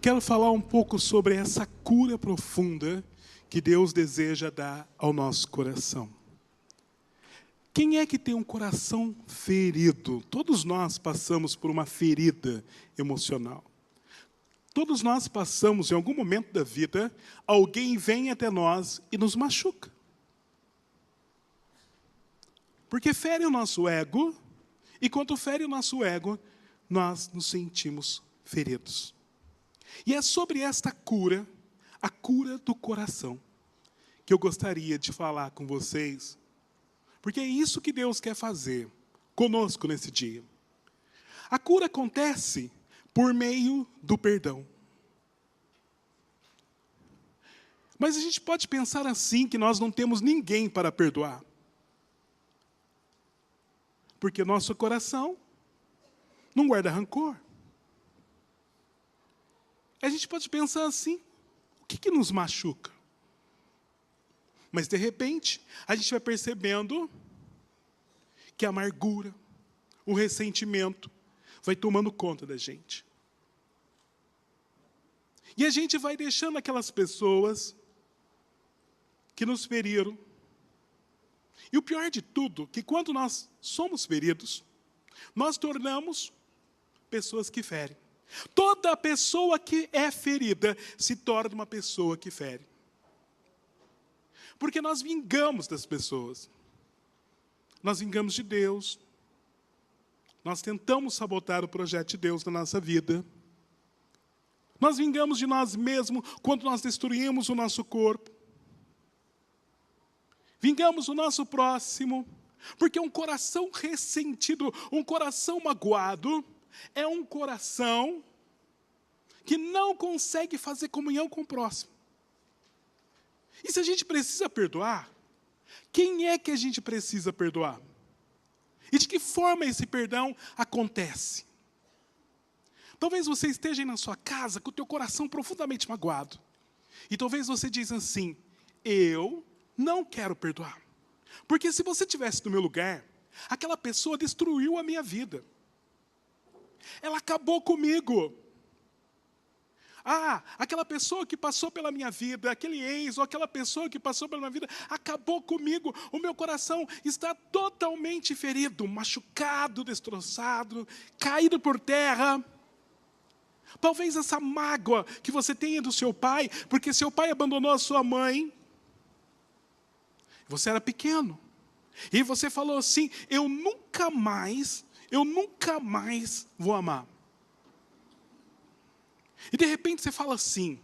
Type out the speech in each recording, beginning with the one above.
Quero falar um pouco sobre essa cura profunda que Deus deseja dar ao nosso coração. Quem é que tem um coração ferido? Todos nós passamos por uma ferida emocional. Todos nós passamos, em algum momento da vida, alguém vem até nós e nos machuca. Porque fere o nosso ego, e quando fere o nosso ego, nós nos sentimos feridos. E é sobre esta cura, a cura do coração, que eu gostaria de falar com vocês, porque é isso que Deus quer fazer conosco nesse dia. A cura acontece por meio do perdão. Mas a gente pode pensar assim, que nós não temos ninguém para perdoar. Porque nosso coração não guarda rancor. A gente pode pensar assim, o que nos machuca? Mas, de repente, a gente vai percebendo que a amargura, o ressentimento, vai tomando conta da gente. E a gente vai deixando aquelas pessoas que nos feriram. E o pior de tudo, que quando nós somos feridos, nós tornamos pessoas que ferem. Toda pessoa que é ferida se torna uma pessoa que fere. Porque nós vingamos das pessoas. Nós vingamos de Deus. Nós tentamos sabotar o projeto de Deus na nossa vida. Nós vingamos de nós mesmos quando nós destruímos o nosso corpo. Vingamos o nosso próximo. Porque um coração ressentido, um coração magoado, é um coração que não consegue fazer comunhão com o próximo. E se a gente precisa perdoar, quem é que a gente precisa perdoar? E de que forma esse perdão acontece? Talvez você esteja aí na sua casa com o teu coração profundamente magoado. E talvez você diz assim, eu não quero perdoar. Porque se você estivesse no meu lugar, aquela pessoa destruiu a minha vida. Ela acabou comigo. Aquela pessoa que passou pela minha vida, aquele ex, ou aquela pessoa que passou pela minha vida, acabou comigo. O meu coração está totalmente ferido, machucado, destroçado, caído por terra. Talvez essa mágoa que você tenha do seu pai, porque seu pai abandonou a sua mãe. Você era pequeno. E você falou assim, eu nunca mais vou amar. E de repente você fala assim,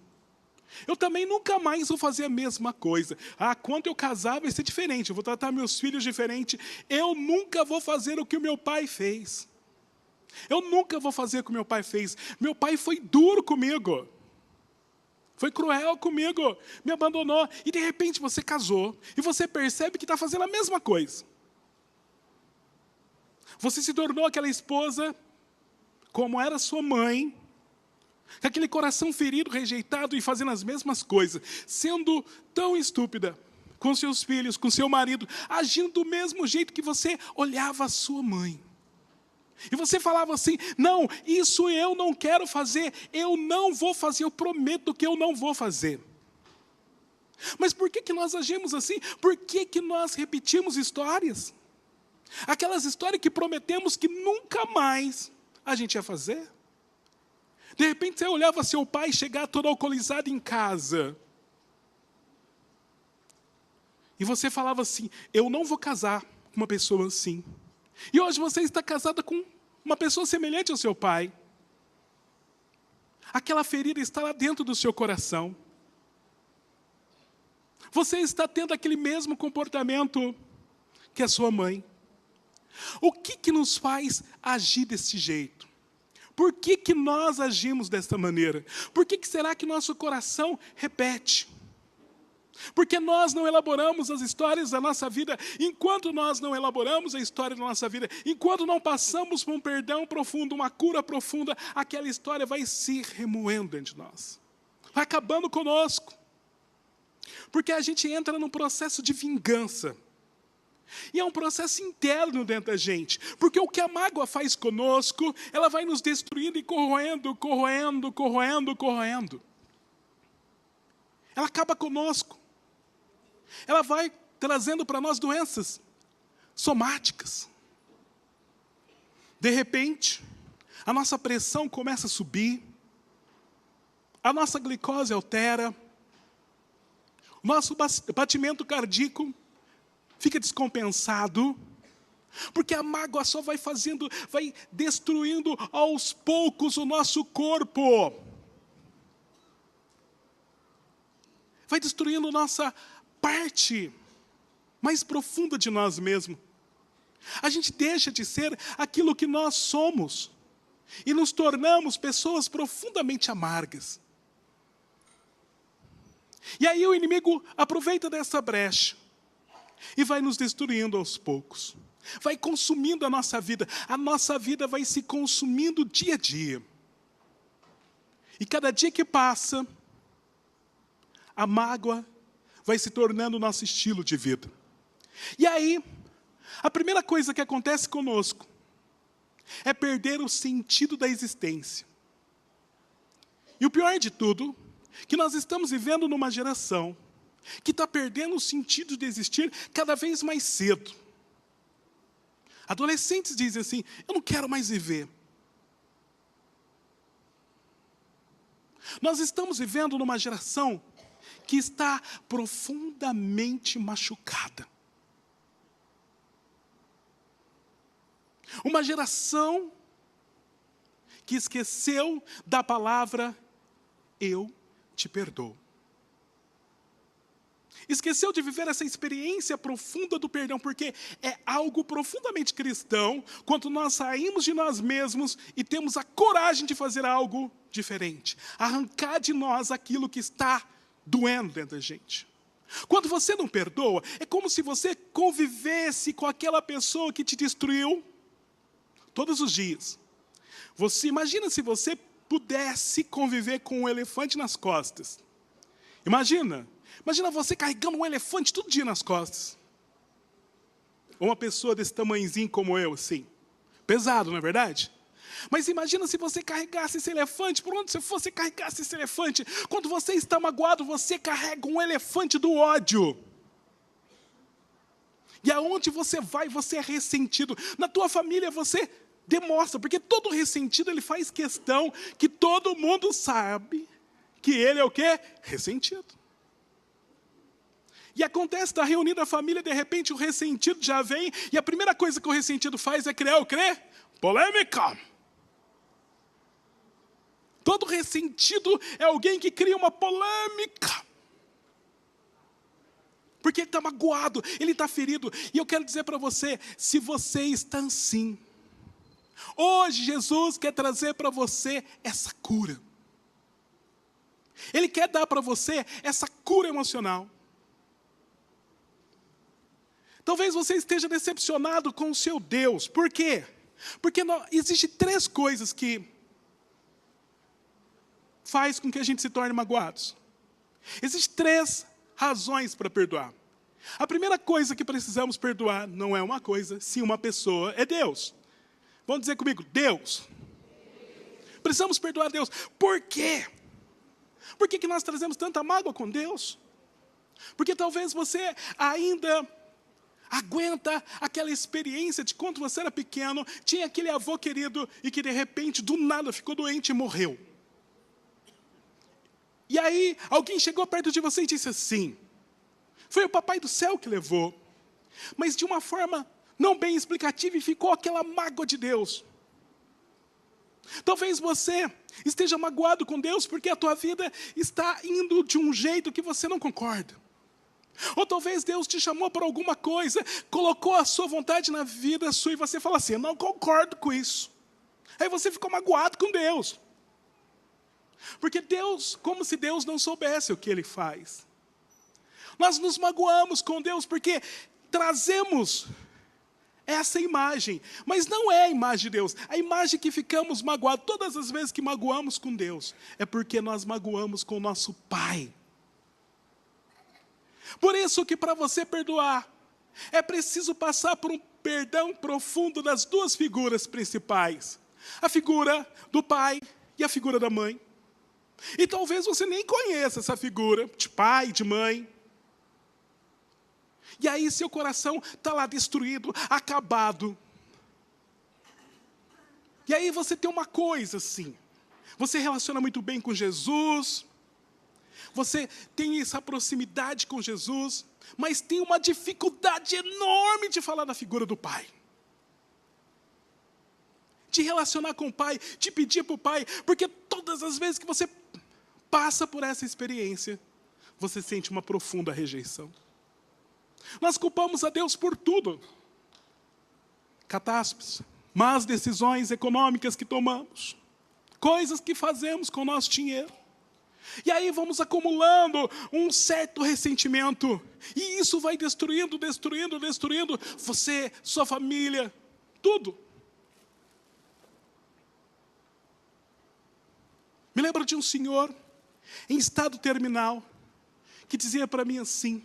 eu também nunca mais vou fazer a mesma coisa. Quando eu casar vai ser diferente, eu vou tratar meus filhos diferente. Eu nunca vou fazer o que o meu pai fez. Eu nunca vou fazer o que o meu pai fez. Meu pai foi duro comigo. Foi cruel comigo, me abandonou. E de repente você casou e você percebe que está fazendo a mesma coisa. Você se tornou aquela esposa como era sua mãe, com aquele coração ferido, rejeitado e fazendo as mesmas coisas, sendo tão estúpida com seus filhos, com seu marido, agindo do mesmo jeito que você olhava a sua mãe. E você falava assim, não, isso eu não quero fazer, eu não vou fazer, eu prometo que eu não vou fazer. Mas por que nós agimos assim? Por que nós repetimos histórias? Aquelas histórias que prometemos que nunca mais a gente ia fazer. De repente você olhava seu pai chegar todo alcoolizado em casa. E você falava assim, eu não vou casar com uma pessoa assim. E hoje você está casada com uma pessoa semelhante ao seu pai. Aquela ferida está lá dentro do seu coração. Você está tendo aquele mesmo comportamento que a sua mãe. O que nos faz agir desse jeito? Por que nós agimos desta maneira? Por que será que nosso coração repete? Porque nós não elaboramos as histórias da nossa vida. Enquanto nós não elaboramos a história da nossa vida, enquanto não passamos por um perdão profundo, uma cura profunda, aquela história vai se remoendo dentro de nós. Vai acabando conosco. Porque a gente entra num processo de vingança. E é um processo interno dentro da gente. Porque o que a mágoa faz conosco, ela vai nos destruindo e corroendo, corroendo, corroendo, corroendo. Ela acaba conosco. Ela vai trazendo para nós doenças somáticas. De repente, a nossa pressão começa a subir, a nossa glicose altera, o nosso batimento cardíaco fica descompensado, porque a mágoa só vai destruindo aos poucos o nosso corpo. Vai destruindo nossa parte mais profunda de nós mesmos. A gente deixa de ser aquilo que nós somos e nos tornamos pessoas profundamente amargas. E aí o inimigo aproveita dessa brecha e vai nos destruindo aos poucos. Vai consumindo a nossa vida. A nossa vida vai se consumindo dia a dia. E cada dia que passa, a mágoa vai se tornando o nosso estilo de vida. E aí, a primeira coisa que acontece conosco é perder o sentido da existência. E o pior de tudo, que nós estamos vivendo numa geração que está perdendo o sentido de existir cada vez mais cedo. Adolescentes dizem assim, eu não quero mais viver. Nós estamos vivendo numa geração que está profundamente machucada. Uma geração que esqueceu da palavra eu te perdoo. Esqueceu de viver essa experiência profunda do perdão, porque é algo profundamente cristão, quando nós saímos de nós mesmos e temos a coragem de fazer algo diferente. Arrancar de nós aquilo que está doendo dentro da gente. Quando você não perdoa, é como se você convivesse com aquela pessoa que te destruiu todos os dias. Imagina se você pudesse conviver com um elefante nas costas. Imagina você carregando um elefante todo dia nas costas. Uma pessoa desse tamanhozinho como eu, assim. Pesado, não é verdade? Mas imagina se você carregasse esse elefante, por onde você fosse carregasse esse elefante. Quando você está magoado, você carrega um elefante do ódio. E aonde você vai, você é ressentido. Na tua família, você demonstra, porque todo ressentido, ele faz questão que todo mundo sabe que ele é o quê? Ressentido. E acontece, está reunida a família, de repente o ressentido já vem, e a primeira coisa que o ressentido faz é criar o quê? Polêmica. Todo ressentido é alguém que cria uma polêmica. Porque ele está magoado, ele está ferido. E eu quero dizer para você, se você está assim, hoje Jesus quer trazer para você essa cura. Ele quer dar para você essa cura emocional. Talvez você esteja decepcionado com o seu Deus. Por quê? Porque existem 3 coisas que faz com que a gente se torne magoados. Existem 3 razões para perdoar. A primeira coisa que precisamos perdoar não é uma coisa, sim uma pessoa, é Deus. Vamos dizer comigo, Deus. Precisamos perdoar Deus. Por quê? Por que nós trazemos tanta mágoa com Deus? Porque talvez você ainda aguenta aquela experiência de quando você era pequeno, tinha aquele avô querido e que de repente, do nada, ficou doente e morreu. E aí, alguém chegou perto de você e disse assim, foi o papai do céu que levou, mas de uma forma não bem explicativa e ficou aquela mágoa de Deus. Talvez você esteja magoado com Deus porque a tua vida está indo de um jeito que você não concorda. Ou talvez Deus te chamou para alguma coisa, colocou a sua vontade na vida sua e você fala assim, eu não concordo com isso. Aí você ficou magoado com Deus. Porque Deus, como se Deus não soubesse o que Ele faz. Nós nos magoamos com Deus porque trazemos essa imagem, mas não é a imagem de Deus. A imagem que ficamos magoados, todas as vezes que magoamos com Deus, é porque nós magoamos com o nosso Pai. Por isso que para você perdoar, É preciso passar por um perdão profundo das duas figuras principais. A figura do pai e a figura da mãe. E talvez você nem conheça essa figura de pai, de mãe. E aí seu coração está lá destruído, acabado. E aí você tem uma coisa assim. Você relaciona muito bem com Jesus. Você tem essa proximidade com Jesus. Mas tem uma dificuldade enorme de falar da figura do pai. De relacionar com o pai, de pedir para o pai. Porque todas as vezes que você passa por essa experiência, você sente uma profunda rejeição. Nós culpamos a Deus por tudo. Catástrofes, más decisões econômicas que tomamos, coisas que fazemos com o nosso dinheiro. E aí vamos acumulando um certo ressentimento. E isso vai destruindo você, sua família, tudo. Me lembro de um senhor em estado terminal que dizia para mim assim: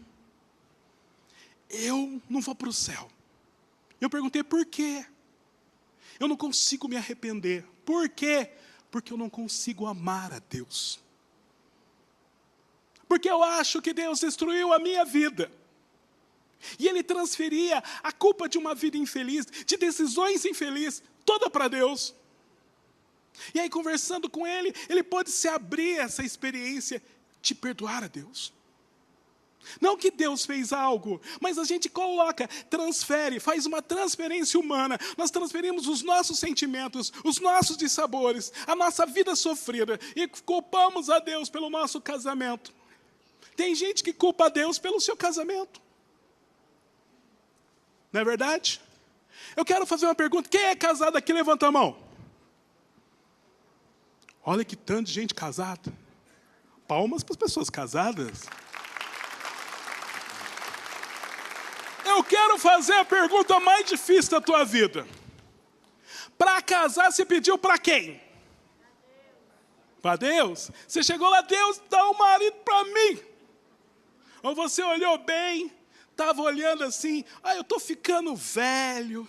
eu não vou para o céu. Eu perguntei por quê? Eu não consigo me arrepender. Por quê? Porque eu não consigo amar a Deus. Porque eu acho que Deus destruiu a minha vida. E ele transferia a culpa de uma vida infeliz, de decisões infelizes, toda para Deus. E aí, conversando com ele, ele pôde se abrir essa experiência de perdoar a Deus. Não que Deus fez algo, mas a gente coloca, transfere, faz uma transferência humana. Nós transferimos os nossos sentimentos, os nossos dissabores, a nossa vida sofrida, e culpamos a Deus pelo nosso casamento. Tem gente que culpa a Deus pelo seu casamento. Não é verdade? Eu quero fazer uma pergunta. Quem é casado aqui? Levanta a mão. Olha que tanto de gente casada. Palmas para as pessoas casadas. Eu quero fazer a pergunta mais difícil da tua vida. Para casar, você pediu para quem? Para Deus? Você chegou lá, Deus, dá um marido para mim. Ou você olhou bem, estava olhando assim, eu estou ficando velho,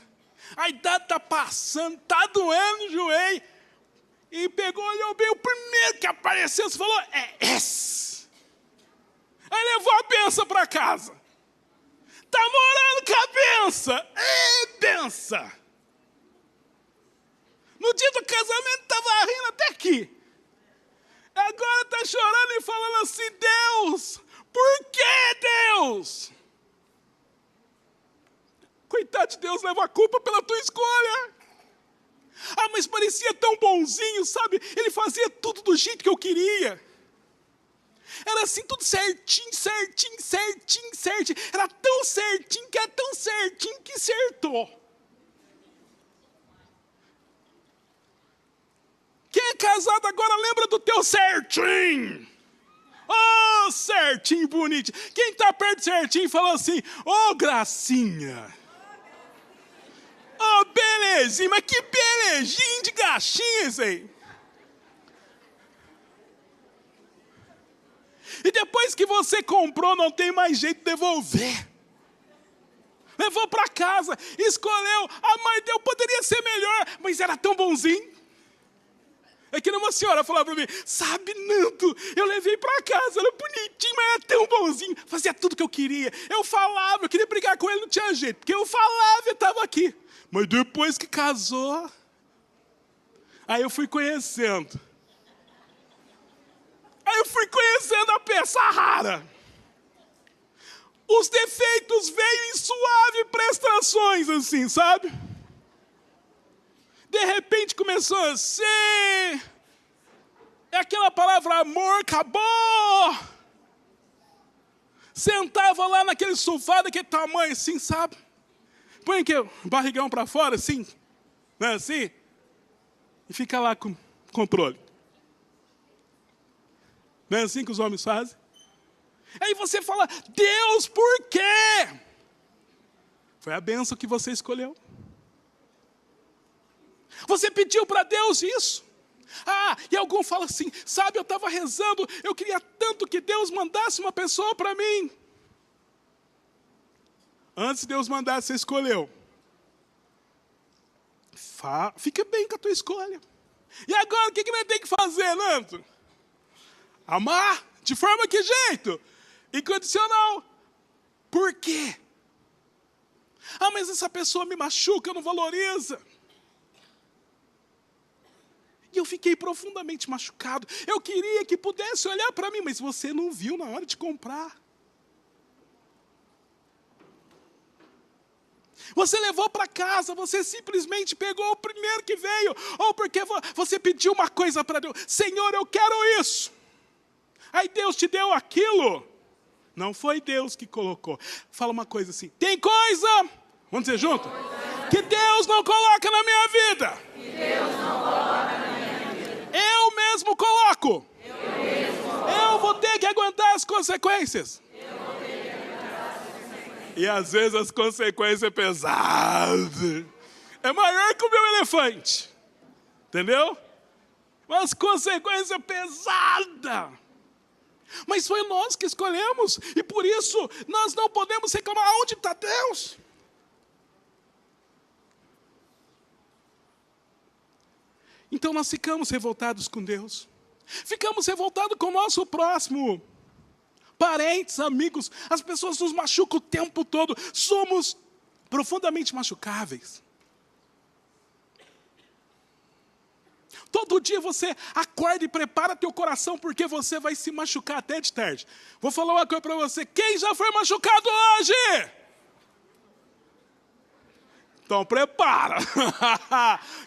a idade está passando, está doendo o joelho. E pegou, olhou bem, o primeiro que apareceu, você falou, é esse. Aí levou a benção para casa. Está morando com a benção. Benção. No dia do casamento estava rindo até aqui. Agora está chorando e falando assim, Deus, por que Deus? Coitado de Deus, leva a culpa pela tua escolha. Mas parecia tão bonzinho, sabe? Ele fazia tudo do jeito que eu queria. Era assim, tudo certinho. Era tão certinho que era tão certinho que acertou. Quem é casado agora lembra do teu certinho. Oh, certinho, bonitinho. Quem está perto de certinho falou assim, gracinha. Belezinha, mas que belezinho de gatinha isso aí. E depois que você comprou, não tem mais jeito de devolver. Levou para casa, escolheu, mas Deus poderia ser melhor, mas era tão bonzinho. É que uma senhora falava para mim, sabe, Nando, eu levei para casa, era bonitinho, mas era tão bonzinho, fazia tudo que eu queria. Eu falava, eu queria brigar com ele, não tinha jeito, porque eu falava e estava aqui. Mas depois que casou, aí eu fui conhecendo. Aí eu fui conhecendo a peça rara. Os defeitos veio em suave prestações, assim, sabe? De repente começou a ser... É aquela palavra amor, acabou. Sentava lá naquele sofá daquele tamanho assim, sabe? Põe aqui o barrigão para fora, assim. Não é assim? E fica lá com controle. Não é assim que os homens fazem? Aí você fala, Deus, por quê? Foi a bênção que você escolheu. Você pediu para Deus isso. E algum fala assim, sabe, eu estava rezando, eu queria tanto que Deus mandasse uma pessoa para mim. Antes de Deus mandar, você escolheu. Fica bem com a tua escolha. E agora, o que nós temos que fazer, Nando? Amar? De forma que jeito? Incondicional. Por quê? Ah, mas essa pessoa me machuca, não valoriza. E eu fiquei profundamente machucado. Eu queria que pudesse olhar para mim, mas você não viu na hora de comprar. Você levou para casa, você simplesmente pegou o primeiro que veio, ou porque você pediu uma coisa para Deus. Senhor, eu quero isso. Aí Deus te deu aquilo. Não foi Deus que colocou. Fala uma coisa assim, tem coisa, vamos dizer junto? Que Deus não coloca na minha vida. Que Deus não coloca na minha vida. Eu mesmo coloco. Eu mesmo coloco. Eu vou ter que aguentar as consequências. E às vezes as consequências é pesadas. É maior que o meu elefante. Entendeu? Mas consequência pesada. Mas foi nós que escolhemos. E por isso nós não podemos reclamar. Onde está Deus? Então nós ficamos revoltados com Deus. Ficamos revoltados com o nosso próximo. Parentes, amigos, as pessoas nos machucam o tempo todo. Somos profundamente machucáveis. Todo dia você acorda e prepara teu coração, porque você vai se machucar até de tarde. Vou falar uma coisa para você. Quem já foi machucado hoje? Então prepara.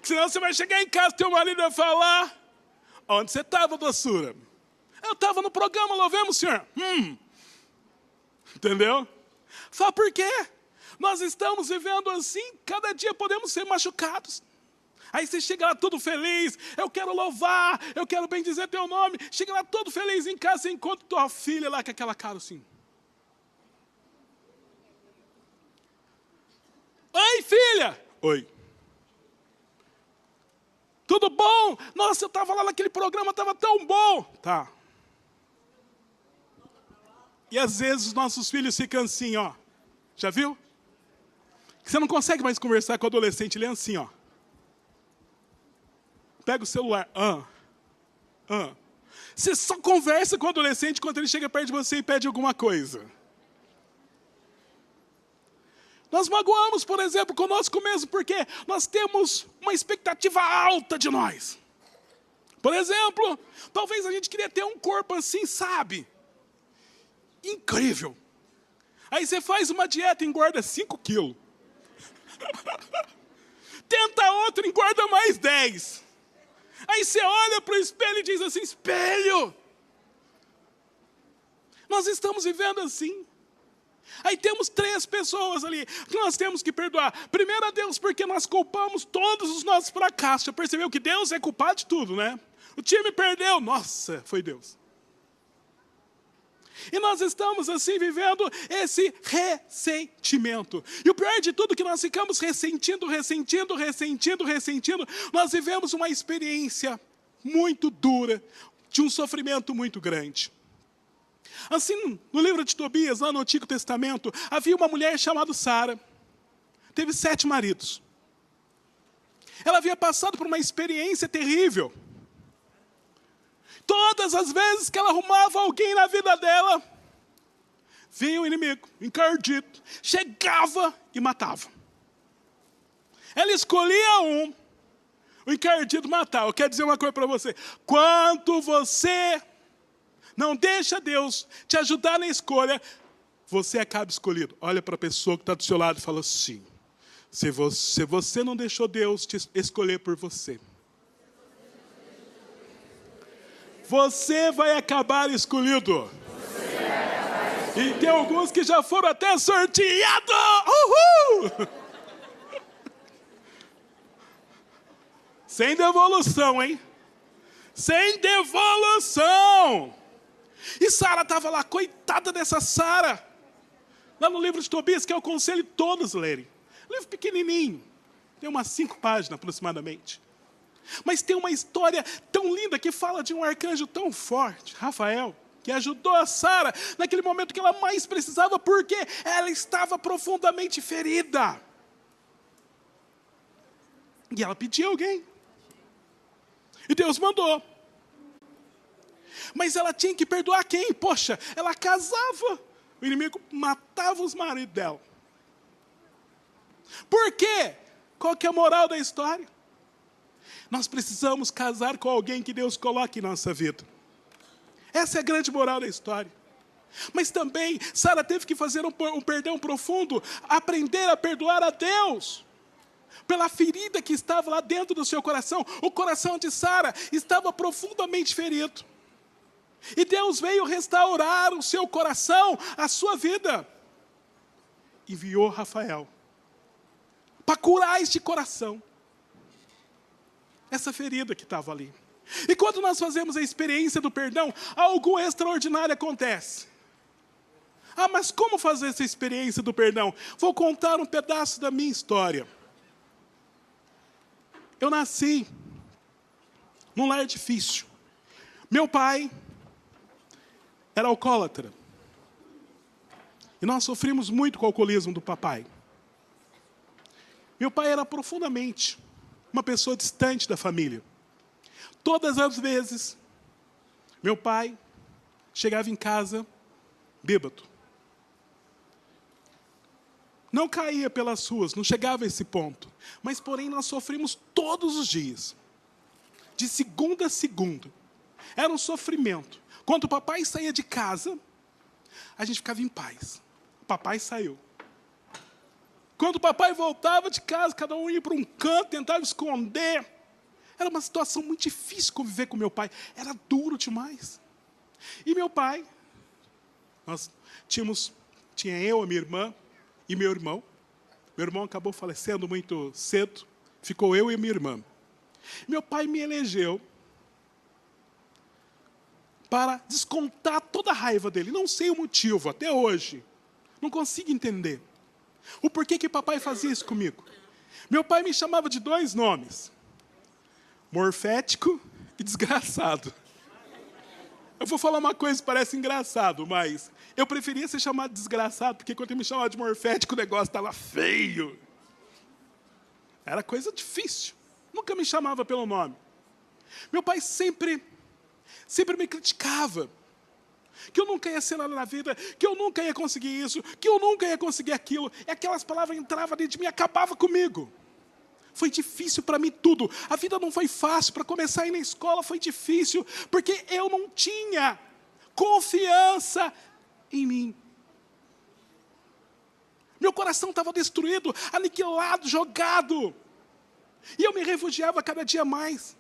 Senão você vai chegar em casa, teu marido vai falar: onde você estava, doçura? Eu estava no programa, louvemos o Senhor. Entendeu? Fala por quê? Nós estamos vivendo assim, cada dia podemos ser machucados. Aí você chega lá todo feliz, eu quero louvar, eu quero bendizer teu nome. Chega lá todo feliz em casa, você encontra tua filha lá com aquela cara assim. Oi, filha! Oi. Tudo bom? Nossa, eu estava lá naquele programa, estava tão bom. Tá. E às vezes os nossos filhos ficam assim, ó. Já viu? Você não consegue mais conversar com o adolescente, ele é assim, ó. Pega o celular. Você só conversa com o adolescente quando ele chega perto de você e pede alguma coisa. Nós magoamos, por exemplo, conosco mesmo, porque nós temos uma expectativa alta de nós. Por exemplo, talvez a gente queria ter um corpo assim, sabe? Incrível. Aí você faz uma dieta e engorda 5 quilos. Tenta outra e engorda mais 10. Aí você olha para o espelho e diz assim, espelho. Nós estamos vivendo assim. Aí temos 3 pessoas ali que nós temos que perdoar. Primeiro a Deus, porque nós culpamos todos os nossos fracassos. Já percebeu que Deus é culpado de tudo, né? O time perdeu, nossa, foi Deus. E nós estamos assim vivendo esse ressentimento. E o pior de tudo é que nós ficamos ressentindo. Nós vivemos uma experiência muito dura, de um sofrimento muito grande. Assim, no livro de Tobias, lá no Antigo Testamento, havia uma mulher chamada Sara. Teve 7 maridos. Ela havia passado por uma experiência terrível. Todas as vezes que ela arrumava alguém na vida dela, vinha o inimigo, encardido, chegava e matava. Ela escolhia o encardido matava. Eu quero dizer uma coisa para você. Quando você não deixa Deus te ajudar na escolha, você acaba escolhido. Olha para a pessoa que está do seu lado e fala assim, se você não deixou Deus te escolher por você, você vai acabar escolhido. E tem alguns que já foram até sorteados. Uhul! Sem devolução, hein? Sem devolução. E Sara estava lá, coitada dessa Sara. Lá no livro de Tobias, que eu aconselho todos lerem. Livro pequenininho. Tem umas 5 páginas aproximadamente. Mas tem uma história tão linda que fala de um arcanjo tão forte, Rafael, que ajudou a Sara naquele momento que ela mais precisava, porque ela estava profundamente ferida. E ela pediu alguém. E Deus mandou. Mas ela tinha que perdoar quem? Poxa, ela casava. O inimigo matava os maridos dela. Por quê? Qual que é a moral da história? Nós precisamos casar com alguém que Deus coloque em nossa vida. Essa é a grande moral da história. Mas também, Sara teve que fazer um perdão profundo, aprender a perdoar a Deus, pela ferida que estava lá dentro do seu coração. O coração de Sara estava profundamente ferido. E Deus veio restaurar o seu coração, a sua vida. Enviou Rafael para curar este coração, essa ferida que estava ali. E quando nós fazemos a experiência do perdão, algo extraordinário acontece. Ah, mas como fazer essa experiência do perdão? Vou contar um pedaço da minha história. Eu nasci num lar difícil. Meu pai era alcoólatra. E nós sofrimos muito com o alcoolismo do papai. Meu pai era profundamente uma pessoa distante da família. Todas as vezes, meu pai chegava em casa bêbado. Não caía pelas ruas, não chegava a esse ponto. Mas, porém, nós sofrimos todos os dias. De segunda a segunda. Era um sofrimento. Quando o papai saía de casa, a gente ficava em paz. O papai saiu. Quando o papai voltava de casa, cada um ia para um canto, tentava esconder. Era uma situação muito difícil conviver com meu pai. Era duro demais. E meu pai, nós tinha eu, a minha irmã e meu irmão. Meu irmão acabou falecendo muito cedo. Ficou eu e minha irmã. Meu pai me elegeu para descontar toda a raiva dele. Não sei o motivo, até hoje. Não consigo entender. O porquê que papai fazia isso comigo. Meu pai me chamava de 2 nomes. Morfético e desgraçado. Eu vou falar uma coisa que parece engraçado, mas eu preferia ser chamado de desgraçado, porque quando ele me chamava de morfético, o negócio estava feio. Era coisa difícil. Nunca me chamava pelo nome. Meu pai sempre me criticava. Que eu nunca ia ser nada na vida, que eu nunca ia conseguir isso, que eu nunca ia conseguir aquilo. E aquelas palavras entravam dentro de mim e acabavam comigo. Foi difícil para mim tudo. A vida não foi fácil. Para começar a ir na escola foi difícil, porque eu não tinha confiança em mim. Meu coração estava destruído, aniquilado, jogado. E eu me refugiava cada dia mais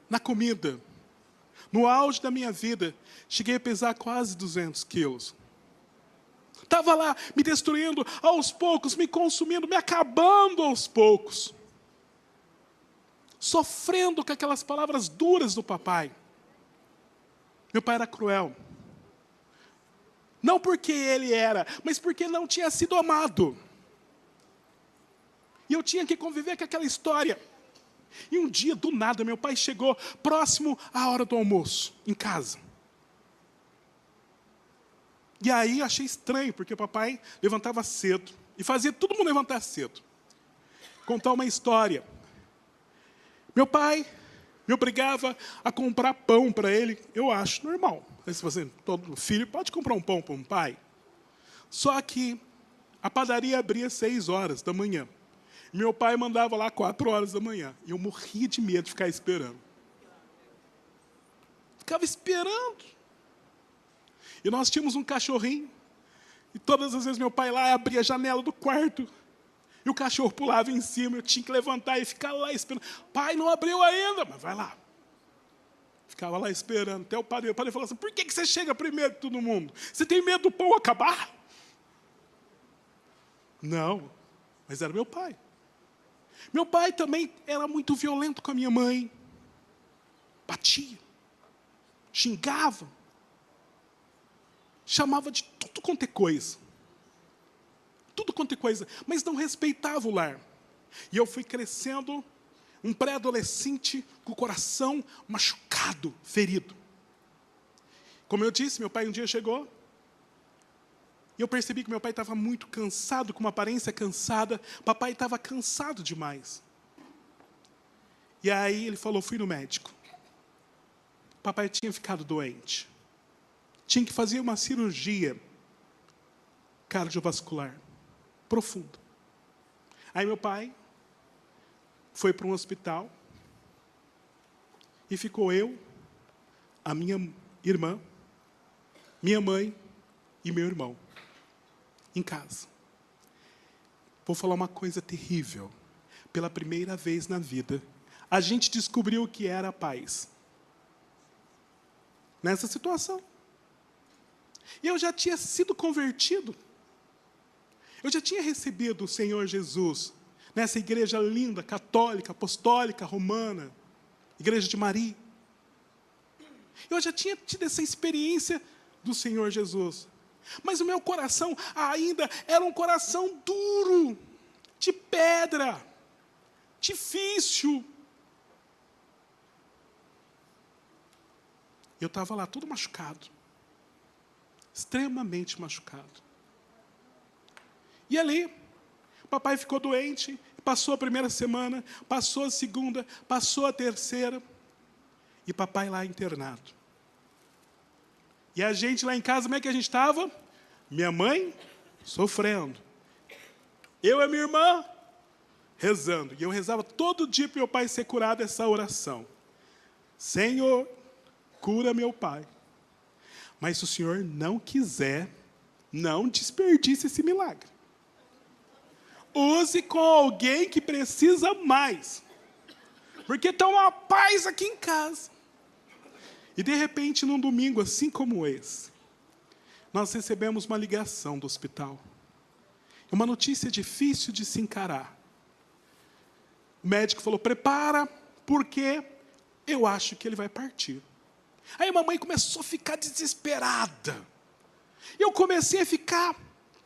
na comida. No auge da minha vida, cheguei a pesar quase 200 quilos. Estava lá me destruindo aos poucos, me consumindo, me acabando aos poucos. Sofrendo com aquelas palavras duras do papai. Meu pai era cruel. Não porque ele era, mas porque não tinha sido amado. E eu tinha que conviver com aquela história. E um dia, do nada, meu pai chegou próximo à hora do almoço, em casa. E aí eu achei estranho, porque o papai levantava cedo. E fazia todo mundo levantar cedo. Contar uma história. Meu pai me obrigava a comprar pão para ele. Eu acho normal. Se você, todo filho pode comprar um pão para um pai. Só que a padaria abria 6 horas da manhã. Meu pai mandava lá 4 horas da manhã. E eu morria de medo de ficar esperando. Ficava esperando. E nós tínhamos um cachorrinho. E todas as vezes meu pai lá abria a janela do quarto. E o cachorro pulava em cima. Eu tinha que levantar e ficar lá esperando. Pai, não abriu ainda. Mas vai lá. Ficava lá esperando. Até o padre falou assim, por que você chega primeiro que todo mundo? Você tem medo do pão acabar? Não. Mas era meu pai. Meu pai também era muito violento com a minha mãe. Batia. Xingava. Chamava de tudo quanto é coisa. Tudo quanto é coisa. Mas não respeitava o lar. E eu fui crescendo, um pré-adolescente com o coração machucado, ferido. Como eu disse, meu pai um dia chegou, e eu percebi que meu pai estava muito cansado, com uma aparência cansada. Papai estava cansado demais. E aí ele falou, fui no médico. Papai tinha ficado doente. Tinha que fazer uma cirurgia cardiovascular profunda. Aí meu pai foi para um hospital e ficou eu, a minha irmã, minha mãe e meu irmão em casa. Vou falar uma coisa terrível. Pela primeira vez na vida, a gente descobriu o que era a paz. Nessa situação. E eu já tinha sido convertido. Eu já tinha recebido o Senhor Jesus nessa igreja linda, católica, apostólica, romana, igreja de Maria. Eu já tinha tido essa experiência do Senhor Jesus. Mas o meu coração ainda era um coração duro, de pedra, difícil. Eu estava lá todo machucado, extremamente machucado. E ali, papai ficou doente, passou a primeira semana, passou a segunda, passou a terceira, e papai lá internado. E a gente lá em casa, como é que a gente estava? Minha mãe sofrendo. Eu e a minha irmã rezando. E eu rezava todo dia para meu pai ser curado, essa oração. Senhor, cura meu pai. Mas se o Senhor não quiser, não desperdice esse milagre. Use com alguém que precisa mais. Porque está uma paz aqui em casa. E de repente, num domingo assim como esse, nós recebemos uma ligação do hospital. Uma notícia difícil de se encarar. O médico falou, prepara, porque eu acho que ele vai partir. Aí a mamãe começou a ficar desesperada. Eu comecei a ficar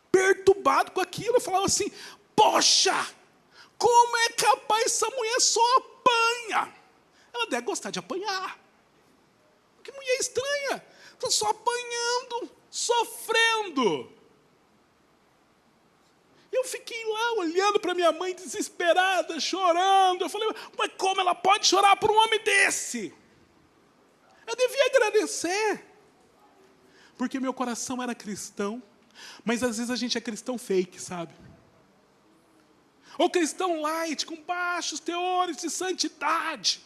perturbado com aquilo. Eu falava assim, poxa, como é capaz essa mulher só apanha? Ela deve gostar de apanhar. Que mulher estranha, está só apanhando, sofrendo. Eu fiquei lá olhando para minha mãe desesperada, chorando. Eu falei, mas como ela pode chorar por um homem desse? Eu devia agradecer. Porque meu coração era cristão, mas às vezes a gente é cristão fake, sabe? Ou cristão light, com baixos teores de santidade.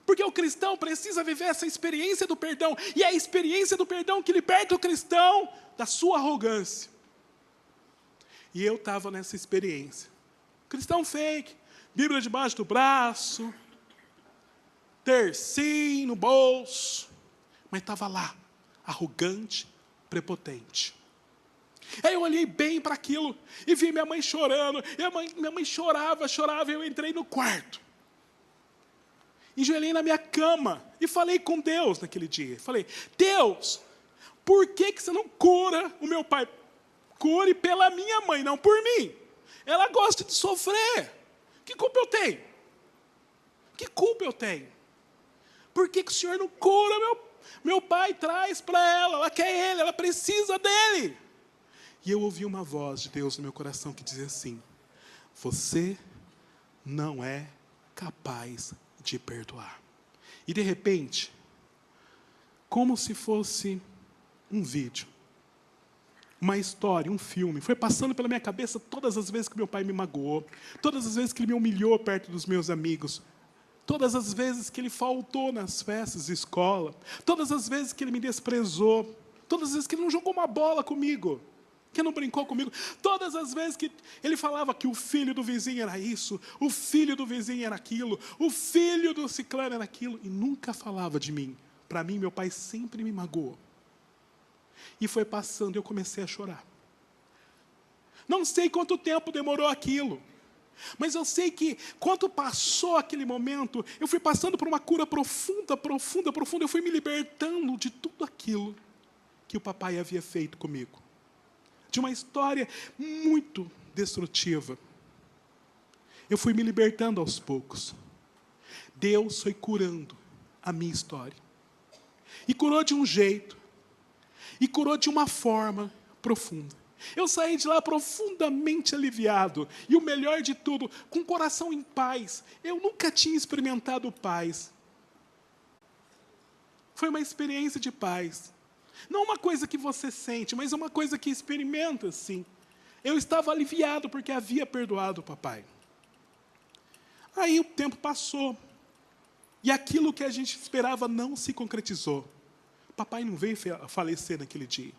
Porque o cristão precisa viver essa experiência do perdão. E é a experiência do perdão que liberta o cristão da sua arrogância. E eu estava nessa experiência. Cristão fake, Bíblia debaixo do braço, tercinho no bolso. Mas estava lá, arrogante, prepotente. Aí eu olhei bem para aquilo e vi minha mãe chorando. E minha mãe chorava, e eu entrei no quarto. Enjoelhei na minha cama e falei com Deus naquele dia. Falei, Deus, por que você não cura o meu pai? Cure pela minha mãe, não por mim. Ela gosta de sofrer. Que culpa eu tenho? Que culpa eu tenho? Por que o Senhor não cura meu pai? Traz para ela quer ele, ela precisa dele. E eu ouvi uma voz de Deus no meu coração que dizia assim, você não é capaz de perdoar. E de repente, como se fosse um vídeo, uma história, um filme, foi passando pela minha cabeça todas as vezes que meu pai me magoou, todas as vezes que ele me humilhou perto dos meus amigos, todas as vezes que ele faltou nas festas de escola, todas as vezes que ele me desprezou, todas as vezes que ele não jogou uma bola comigo, que não brincou comigo, todas as vezes que ele falava que o filho do vizinho era isso, o filho do vizinho era aquilo, o filho do ciclano era aquilo, e nunca falava de mim. Para mim, meu pai sempre me magoou. E foi passando e eu comecei a chorar. Não sei quanto tempo demorou aquilo, mas eu sei que quando passou aquele momento, eu fui passando por uma cura profunda, eu fui me libertando de tudo aquilo que o papai havia feito comigo. De uma história muito destrutiva. Eu fui me libertando aos poucos. Deus foi curando a minha história. E curou de um jeito. E curou de uma forma profunda. Eu saí de lá profundamente aliviado. E o melhor de tudo, com o coração em paz. Eu nunca tinha experimentado paz. Foi uma experiência de paz. Não uma coisa que você sente, mas uma coisa que experimenta, sim. Eu estava aliviado porque havia perdoado o papai. Aí o tempo passou. E aquilo que a gente esperava não se concretizou. Papai não veio falecer naquele dia.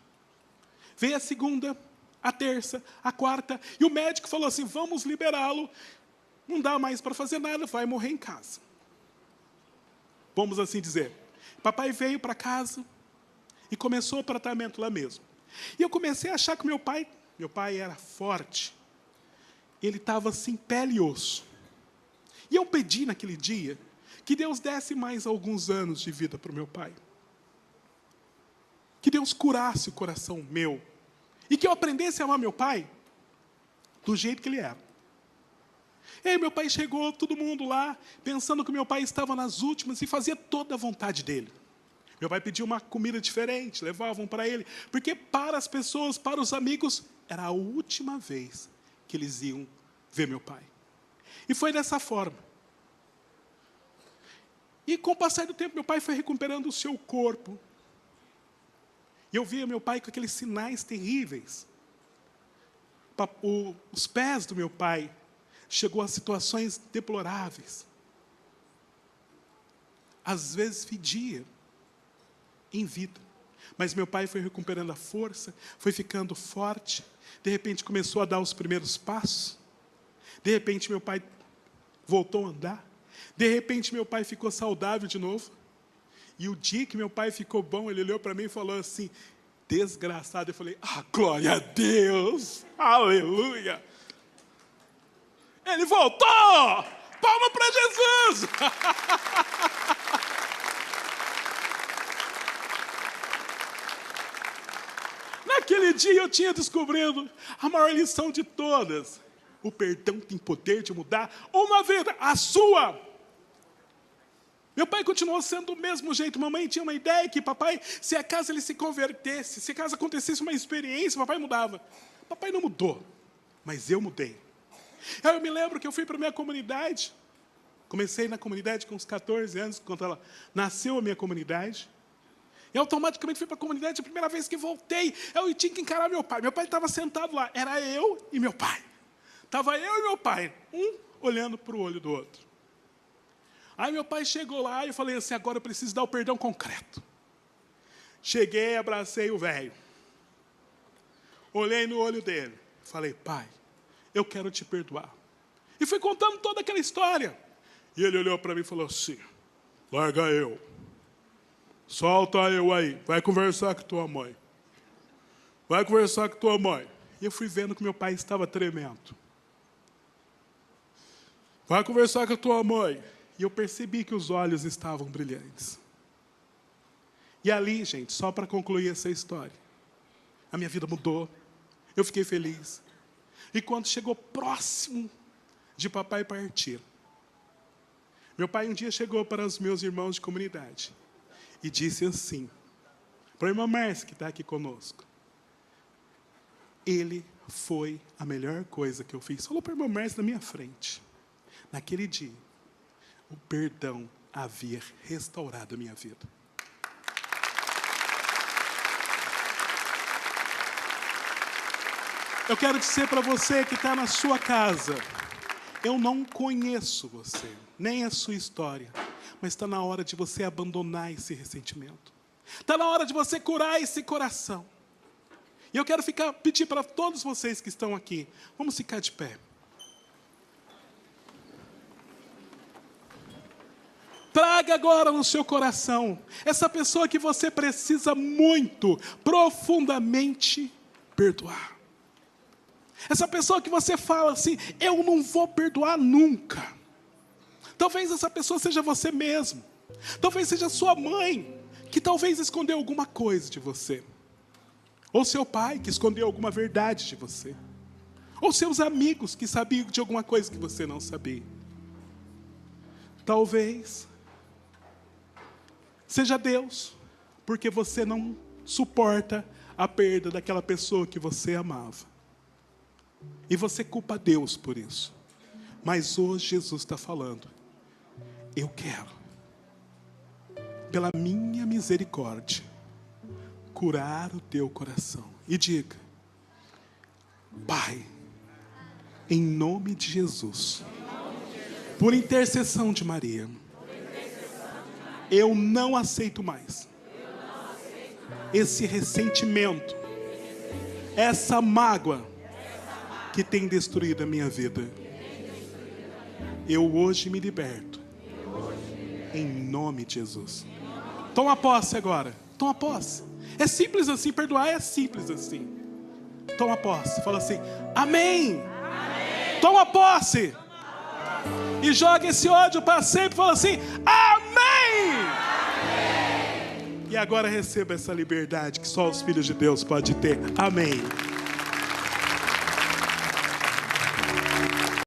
Veio a segunda, a terça, a quarta, e o médico falou assim, vamos liberá-lo, não dá mais para fazer nada, vai morrer em casa. Vamos assim dizer. Papai veio para casa e começou o tratamento lá mesmo. E eu comecei a achar que meu pai era forte, ele estava assim, pele e osso. E eu pedi naquele dia que Deus desse mais alguns anos de vida para o meu pai. Que Deus curasse o coração meu. E que eu aprendesse a amar meu pai do jeito que ele era. E aí meu pai chegou, todo mundo lá, pensando que meu pai estava nas últimas e fazia toda a vontade dele. Meu pai pediu uma comida diferente, levavam para ele, porque para as pessoas, para os amigos, era a última vez que eles iam ver meu pai. E foi dessa forma. E com o passar do tempo, meu pai foi recuperando o seu corpo. E eu via meu pai com aqueles sinais terríveis. Os pés do meu pai chegou a situações deploráveis. Às vezes fedia em vida. Mas meu pai foi recuperando a força, foi ficando forte. De repente começou a dar os primeiros passos. De repente meu pai voltou a andar. De repente meu pai ficou saudável de novo. E o dia que meu pai ficou bom, ele olhou para mim e falou assim, desgraçado. Eu falei, glória a Deus, aleluia. Ele voltou, palma para Jesus. Naquele dia eu tinha descobrido a maior lição de todas. O perdão tem poder de mudar uma vida, a sua. Meu pai continuou sendo do mesmo jeito. Mamãe tinha uma ideia que papai, se acaso ele se convertesse, se acaso acontecesse uma experiência, papai mudava. Papai não mudou, mas eu mudei. Eu me lembro que eu fui para a minha comunidade. Comecei na comunidade com uns 14 anos, quando ela nasceu a minha comunidade. E automaticamente fui para a comunidade, a primeira vez que voltei, eu tinha que encarar meu pai. Meu pai estava sentado lá, era eu e meu pai. Estava eu e meu pai, um olhando para o olho do outro. Aí meu pai chegou lá e eu falei assim, agora eu preciso dar o perdão concreto. Cheguei, abracei o velho. Olhei no olho dele. Falei, pai, eu quero te perdoar. E fui contando toda aquela história. E ele olhou para mim e falou assim, larga eu. Solta eu aí, vai conversar com tua mãe. Vai conversar com tua mãe. E eu fui vendo que meu pai estava tremendo. Vai conversar com a tua mãe. E eu percebi que os olhos estavam brilhantes. E ali, gente, só para concluir essa história, a minha vida mudou, eu fiquei feliz. E quando chegou próximo de papai partir, meu pai um dia chegou para os meus irmãos de comunidade e disse assim, para a irmã Márcia, que está aqui conosco, ele foi a melhor coisa que eu fiz. Falou para a irmã Márcia na minha frente. Naquele dia, o perdão havia restaurado a minha vida. Eu quero dizer para você que está na sua casa, eu não conheço você, nem a sua história, mas está na hora de você abandonar esse ressentimento. Está na hora de você curar esse coração. E eu quero pedir para todos vocês que estão aqui, vamos ficar de pé. Traga agora no seu coração essa pessoa que você precisa muito, profundamente perdoar. Essa pessoa que você fala assim, eu não vou perdoar nunca. Talvez essa pessoa seja você mesmo. Talvez seja sua mãe, que talvez escondeu alguma coisa de você. Ou seu pai, que escondeu alguma verdade de você. Ou seus amigos, que sabiam de alguma coisa que você não sabia. Talvez seja Deus, porque você não suporta a perda daquela pessoa que você amava. E você culpa Deus por isso. Mas hoje Jesus está falando: eu quero, pela minha misericórdia, curar o teu coração. E diga: Pai, em nome de Jesus, por intercessão de Maria, eu não aceito mais esse ressentimento, essa mágoa que tem destruído a minha vida. Eu hoje me liberto, em nome de Jesus. Toma posse agora, toma posse. É simples assim, perdoar é simples assim. Toma posse, fala assim: amém. Toma posse. E joga esse ódio para sempre, fala assim: amém. E agora receba essa liberdade que só os filhos de Deus podem ter. Amém.